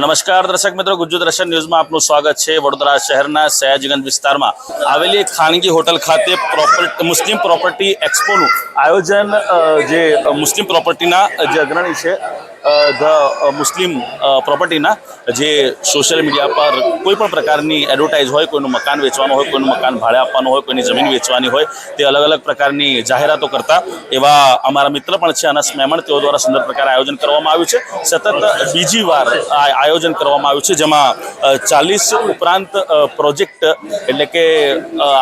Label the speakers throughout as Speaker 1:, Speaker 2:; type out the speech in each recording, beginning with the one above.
Speaker 1: નમસ્કાર દર્શક મિત્રો, ગુજરાત દર્શન ન્યૂઝમાં આપનું સ્વાગત છે। વડોદરા શહેરના સયાજીગંજ વિસ્તારમાં આવેલી એક ખાનગી હોટલ ખાતે મુસ્લિમ પ્રોપર્ટી એક્સપોનું આયોજન જે મુસ્લિમ પ્રોપર્ટીના જે અગ્રણી છે ધ મુસ્લિમ પ્રોપર્ટીના જે સોશિયલ મીડિયા પર કોઈ પણ પ્રકારની એડવર્ટાઇઝ હોય, કોઈનું મકાન વેચવાનું હોય, કોઈનું મકાન ભાડે આપવાનું હોય, કોઈની જમીન વેચવાની હોય, તે અલગ અલગ પ્રકારની જાહેરાતો કરતા એવા અમારા મિત્ર પણ છે અનસ મેમણ, તેઓ દ્વારા સુંદર પ્રકારે આયોજન કરવામાં આવ્યું છે। સતત બીજી વાર આયોજન કરવામાં આવ્યું છે, જેમાં 40 ઉપરાંત પ્રોજેક્ટ, એટલે કે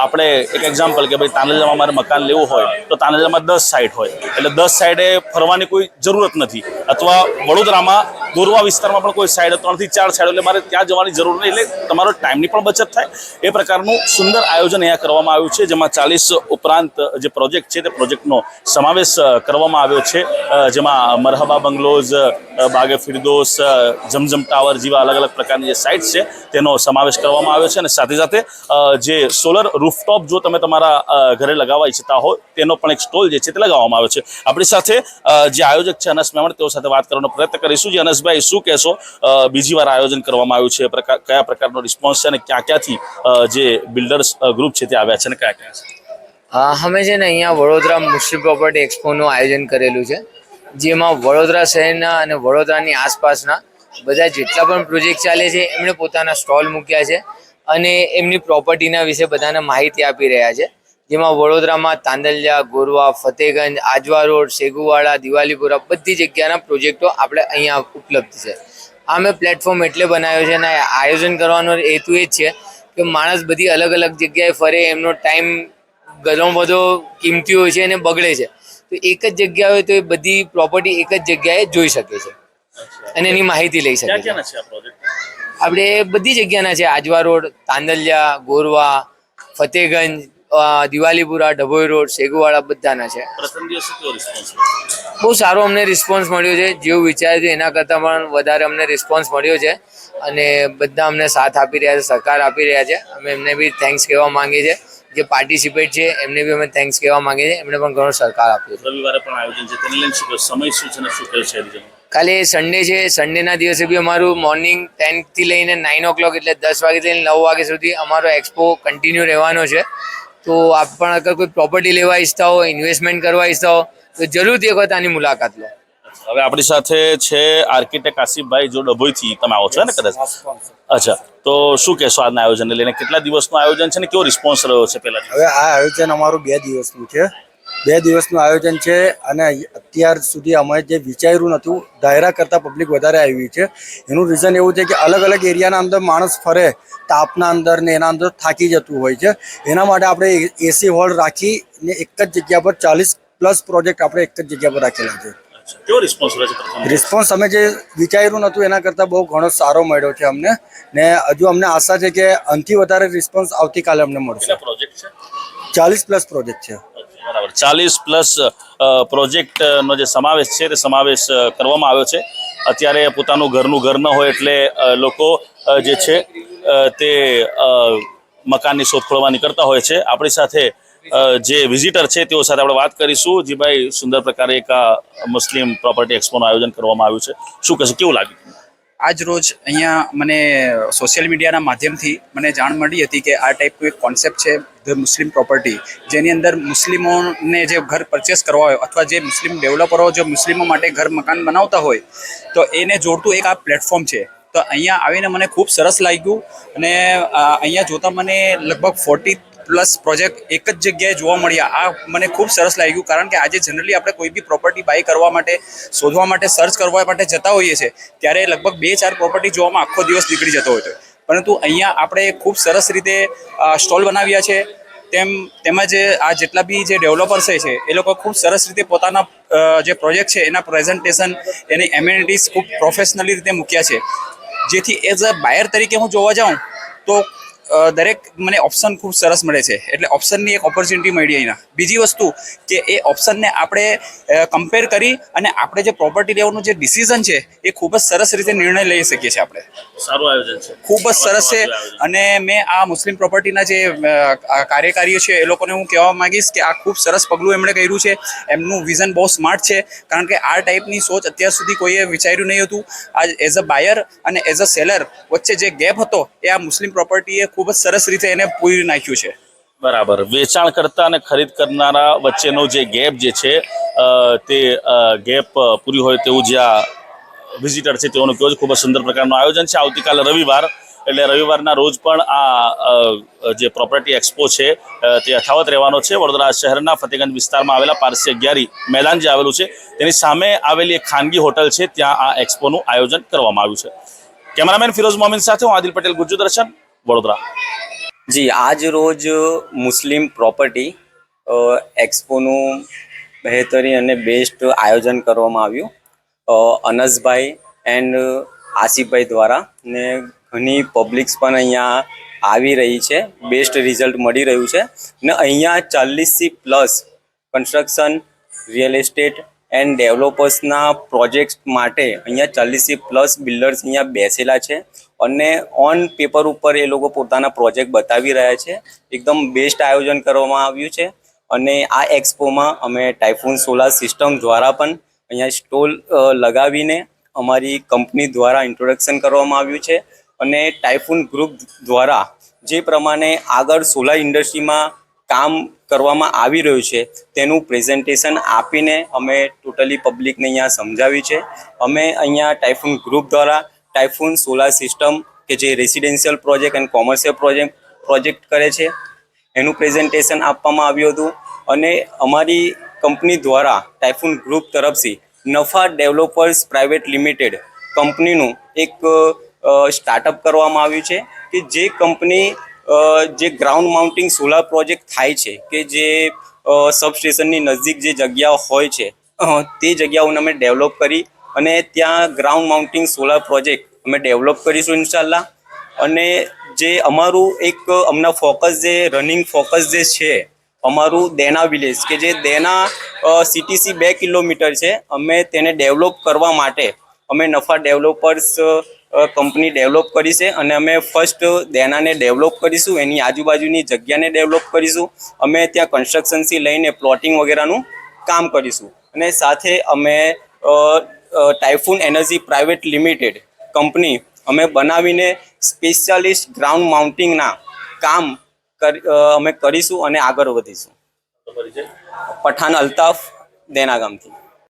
Speaker 1: આપણે એક એક્ઝામ્પલ કે ભાઈ તાંદલજામાં મારે મકાન લેવું હોય તો તાંદલજામાં 10 સાઇટ હોય, એટલે 10 સાઇડે ફરવાની કોઈ જરૂરત નથી, અથવા વડોદરામાં ગોરવા વિસ્તારમાં પણ કોઈ સાઇડ 3 થી 4 સાઇડ, એટલે મારે ત્યાં જવાની જરૂર નહીં, એટલે તમારો ટાઈમની પણ બચત થાય। એ પ્રકારનું સુંદર આયોજન અહીંયા કરવામાં આવ્યું છે, જેમાં 40 ઉપરાંત જે પ્રોજેક્ટ છે તે પ્રોજેક્ટનો સમાવેશ કરવામાં આવ્યો છે, જેમાં મરહબા બંગલોઝ, બાગે ફિરદોસ, જમજમ ટાવર જેવા અલગ અલગ પ્રકારની જે સાઇટ્સ છે તેનો સમાવેશ કરવામાં આવ્યો છે। અને સાથે સાથે જે સોલર રૂફટોપ જો તમે તમારા ઘરે લગાવવા ઈચ્છતા હો તેનો પણ એક સ્ટોલ જે છે તે લગાવવામાં આવ્યો છે। આપણી સાથે જે આયોજક છે અનસ મેમણ, તેઓ સાથે વાત કરવાનો પ્રયત્ન કરીશું। જે અનસભાઈ, શું કહેશો, બીજી વાર આયોજન કરવામાં આવ્યું છે, કયા પ્રકારનો રિસ્પોન્સ છે અને ક્યાં ક્યાંથી જે બિલ્ડર્સ ગ્રુપ છે તે આવ્યા છે અને કયા ક્યાં છે?
Speaker 2: અમે છે ને અહીંયા વડોદરા મુસ્લિમ પ્રોપર્ટી એક્સપોનું આયોજન કરેલું છે, જેમાં વડોદરા શહેરના અને વડોદરાની આસપાસના બધા જેટલા પણ પ્રોજેક્ટ ચાલે છે એમણે પોતાના સ્ટોલ મૂક્યા છે અને એમની પ્રોપર્ટીના વિશે બધાને માહિતી આપી રહ્યા છે। જેમાં વડોદરામાં તાંદલજા, ગોરવા, ફતેગંજ, આજવા રોડ, સેગુવાડા, દિવાલીપુરા બધી જગ્યાના પ્રોજેક્ટો આપણે અહીંયા ઉપલબ્ધ છે। આ મેં પ્લેટફોર્મ એટલે બનાવ્યો છે અને આયોજન કરવાનો હેતુ એ જ છે કે માણસ બધી અલગ અલગ જગ્યાએ ફરે, એમનો ટાઈમ ઘણો બધો કિંમતી હોય છે અને બગડે છે, તો એક જ જગ્યા હોય તો એ બધી પ્રોપર્ટી એક જ જગ્યાએ જોઈ શકે છે અને એની માહિતી લઈ શકે છે। આપણે બધી જગ્યાના છે, આજવા રોડ, તાંદલજા, ગોરવા, ફતેગંજ, દિવાલીપુરા, ડભોઈ રોડ, સેગુવાડા બધાના છે। બહુ સારો અમને રિસ્પોન્સ મળ્યો છે, જેવું વિચાર્યું છે એના કરતાં પણ વધારે અમને રિસ્પોન્સ મળ્યો છે અને બધા અમને સાથ આપી રહ્યા છે, સહકાર આપી રહ્યા છે। અમે એમને બી થેન્ક્સ કહેવા માંગીએ છીએ, જે પાર્ટિસિપેટ છે એમને બી અમે થેન્ક્સ કહેવા માંગીએ છીએ, એમણે પણ ઘણો સહકાર આપ્યો છે।
Speaker 1: રવિવારે પણ આયોજન છે, તેને લઈને સમય શું છે અને શું કહે છે?
Speaker 2: કાલે સન્ડે છે, સન્ડેના દિવસે બી અમારું મોર્નિંગ 10 થી લઈને 9 o'clock, એટલે 10 વાગ્યાથી લઈને 9 વાગ્યા સુધી અમારો એક્સપો કન્ટિન્યુ રહેવાનો છે। તો આપ પણ અગર કોઈ પ્રોપર્ટી લેવા ઈચ્છતા હો, ઇન્વેસ્ટમેન્ટ કરવા ઈચ્છતા હો તો જરૂરથી એક વખત આની મુલાકાત લો।
Speaker 1: હવે આપણી સાથે છે આર્કિટેક્ટ આસિફભાઈ, જો ડભોઈથી તમે આવો છો ને કદાચ? અચ્છા, તો શું કહેશો આજના આયોજનને લઈને? કેટલા દિવસનું આયોજન છે ને કેવો રિસ્પોન્સ રહ્યો છે? પહેલા
Speaker 3: હવે આ આયોજન અમારું 2 દિવસનું છે, 2 દિવસનું આયોજન છે અને અત્યાર સુધી અમે જે વિચાર્યું નહોતું, ધાયરા કરતાં પબ્લિક વધારે આવી છે। એનું રીઝન એવું છે કે અલગ અલગ એરિયાના અંદર માણસ ફરે, તાપના અંદર ને એના અંદર થાકી જતું હોય છે, એના માટે આપણે એસી હોલ રાખીને એક જ જગ્યા પર 40+ પ્રોજેક્ટ આપણે એક જ જગ્યા પર રાખેલા છે।
Speaker 1: કેવો રિસ્પોન્સ રહ્યો છે?
Speaker 3: રિસ્પોન્સ અમે જે વિચાર્યું નહોતું એના કરતાં બહુ ઘણો સારો મળ્યો છે અમને, ને હજુ અમને આશા છે કે આનાથી વધારે રિસ્પોન્સ આવતીકાલે અમને મળશે।
Speaker 1: પ્રોજેક્ટ છે
Speaker 3: 40+ પ્રોજેક્ટ છે।
Speaker 1: બરાબર, 40+ પ્રોજેક્ટનો જે સમાવેશ છે તે સમાવેશ કરવામાં આવ્યો છે। અત્યારે પોતાનું ઘરનું ઘર ન હોય એટલે લોકો જે છે તે મકાનની શોધખોળમાં નીકળતા હોય છે। આપણી સાથે જે વિઝિટર છે તેઓ સાથે આપણે વાત કરીશું। જી ભાઈ, સુંદર પ્રકારે એક મુસ્લિમ પ્રોપર્ટી એક્સપોનું આયોજન કરવામાં આવ્યું છે, શું કહેશો, કેવું લાગ્યું?
Speaker 4: આજ રોજ અહીંયા મને સોશિયલ મીડિયાના માધ્યમથી મને જાણ મળી હતી કે આ ટાઈપનું એક કોન્સેપ્ટ છે ધ મુસ્લિમ પ્રોપર્ટી, જેની અંદર મુસ્લિમોને જે ઘર પરચેસ કરવા હોય અથવા જે મુસ્લિમ ડેવલપરો જો મુસ્લિમો માટે ઘર મકાન બનાવતા હોય તો એને જોડતું એક આ પ્લેટફોર્મ છે। તો અહીંયા આવીને મને ખૂબ સરસ લાગ્યું અને અહીંયા જોતાં મને લગભગ 40+ પ્રોજેક્ટ એક જ જગ્યાએ જોવા મળ્યા। આ મને ખૂબ સરસ લાગ્યું, કારણ કે આજે જનરલી આપણે કોઈ બી પ્રોપર્ટી બાય કરવા માટે, શોધવા માટે, સર્ચ કરવા માટે જતા હોઈએ છીએ ત્યારે લગભગ 2-4 પ્રોપર્ટી જોવામાં આખો દિવસ નીકળી જતો હોય છે, પરંતુ અહીંયા આપણે ખૂબ સરસ રીતે સ્ટોલ બનાવ્યા છે। તેમજ આ જેટલા બી જે ડેવલપર્સ છે એ લોકો ખૂબ સરસ રીતે પોતાના જે પ્રોજેક્ટ છે એના પ્રેઝન્ટેશન, એની એમ્યુનિટીઝ ખૂબ પ્રોફેશનલી રીતે મૂક્યા છે, જેથી એઝ અ બાયર તરીકે હું જોવા જાઉં તો દરેક મને ઓપ્શન ખૂબ સરસ મળે છે, એટલે ઓપ્શનની એક ઓપોર્ચ્યુનિટી મળી અહીંના. બીજી વસ્તુ કે એ ઓપ્શનને આપણે કમ્પેર કરી અને આપણે જે પ્રોપર્ટી લેવાનું જે ડિસિઝન છે એ ખૂબ જ સરસ રીતે નિર્ણય લઈ શકીએ છીએ આપણે.
Speaker 1: સારું આયોજન છે,
Speaker 4: ખૂબ જ સરસ છે. અને મેં આ મુસ્લિમ પ્રોપર્ટીના જે કાર્યકારીઓ છે એ લોકોને હું કહેવા માંગીશ કે આ ખૂબ સરસ પગલું એમણે કર્યું છે. એમનું વિઝન બહુ સ્માર્ટ છે, કારણ કે આ ટાઈપની સોચ અત્યાર સુધી કોઈએ વિચાર્યું નહીં હતું. આ એઝ અ બાયર અને એઝ અ સેલર વચ્ચે જે ગેપ હતો એ આ મુસ્લિમ પ્રોપર્ટીએ ખૂબ જ સરસ રીતે એને પૂરી નાખ્યું છે.
Speaker 1: બરાબર. વેચાણ કરતા અને ખરીદ કરનારા વચ્ચેનો જે ગેપ જે છે તે ગેપ પૂરી હોય તેવું જે આ વિઝિટર છે તેઓનું કહ્યું છે. ખૂબ જ સુંદર પ્રકારનું આયોજન છે. આવતીકાલે રવિવાર એટલે રવિવારના રોજ પણ આ જે પ્રોપર્ટી એક્સપો છે તે યથાવત રહેવાનો છે. વડોદરા શહેરના ફતેગંજ વિસ્તારમાં આવેલા પારસી અગિયારી મેદાન જે આવેલું છે તેની સામે આવેલી એક ખાનગી હોટલ છે, ત્યાં આ એક્સપોનું આયોજન કરવામાં આવ્યું છે. કેમેરામેન ફિરોઝ મોમિન સાથે હું આદિલ પટેલ, ગુજ્જુ દર્શન, વડોદરા.
Speaker 5: જી, આજ રોજ મુસ્લિમ પ્રોપર્ટી એક્સપોનું બહેતરીન અને બેસ્ટ આયોજન કરવામાં આવ્યું અનસભાઈ એન્ડ આસિફભાઈ દ્વારા, ને ઘણી પબ્લિક્સ પણ અહીંયા આવી રહી છે. બેસ્ટ રિઝલ્ટ મળી રહ્યું છે ને અહીંયા 40થી plus construction, real estate and ડેવલપર્સના પ્રોજેક્ટ માટે અહીંયા 40થી પ્લસ બિલ્ડર્સ અહીંયા બેસેલા છે અને ઓન પેપર ઉપર એ લોકો પોતાના પ્રોજેક્ટ બતાવી રહ્યા છે. એકદમ બેસ્ટ આયોજન કરવામાં આવ્યું છે. અને આ એક્સપોમાં અમે ટાઇફૂન સોલાર સિસ્ટમ દ્વારા પણ અહીંયા સ્ટોલ લગાવીને અમારી કંપની દ્વારા ઇન્ટ્રોડક્શન કરવામાં આવ્યું છે. અને ટાઇફૂન ગ્રુપ દ્વારા જે પ્રમાણે આગળ સોલાર ઇન્ડસ્ટ્રીમાં કામ કરવામાં આવી રહ્યું છે તેનું પ્રેઝન્ટેશન આપીને અમે ટોટલી પબ્લિકને અહીંયા સમજાવ્યું છે. અમે અહીંયા ટાઇફૂન ગ્રુપ દ્વારા ટાઇફૂન સોલાર સિસ્ટમ કે જે રેસિડેન્શિયલ પ્રોજેક્ટ અને કોમર્શિયલ પ્રોજેક્ટ કરે છે એનું પ્રેઝન્ટેશન આપવામાં આવ્યું હતું. અને અમારી કંપની દ્વારા ટાઇફૂન ગ્રુપ તરફથી નફા ડેવલપર્સ પ્રાઇવેટ લિમિટેડ કંપનીનું એક સ્ટાર્ટઅપ કરવામાં આવ્યું છે કે જે કંપની જે ગ્રાઉન્ડ માઉન્ટિંગ સોલાર પ્રોજેક્ટ થાય છે કે જે સબસ્ટેશનની નજીક જે જગ્યાઓ હોય છે તે જગ્યાઓને અમે ડેવલપ કરી અને ત્યાં ગ્રાઉન્ડ માઉન્ટિંગ સોલાર પ્રોજેક્ટ અમે ડેવલપ કરીશું ઇન્શાલ્લાહ. અને જે અમારું એક હમણાં ફોકસ જે રનિંગ ફોકસ જે છે અમારું દેના વિલેજ કે જે દેના સિટીથી 2 કિલોમીટર છે, અમે તેને ડેવલપ કરવા માટે અમે નફા ડેવલપર્સ કંપની ડેવલપ કરી છે અને અમે ફર્સ્ટ દેનાને ડેવલપ કરીશું, એની આજુબાજુની જગ્યાને ડેવલપ કરીશું. અમે ત્યાં કન્સ્ટ્રક્શનથી લઈને પ્લોટિંગ વગેરેનું કામ કરીશું. અને સાથે અમે typhoon energy private limited company અમે બનાવીને સ્પેશિયાલિસ્ટ ગ્રાઉન્ડ માઉન્ટિંગના કામ અમે કરીશું અને આગળ વધીશું. પઠાણ અલ્તાફ, દેના ગામથી.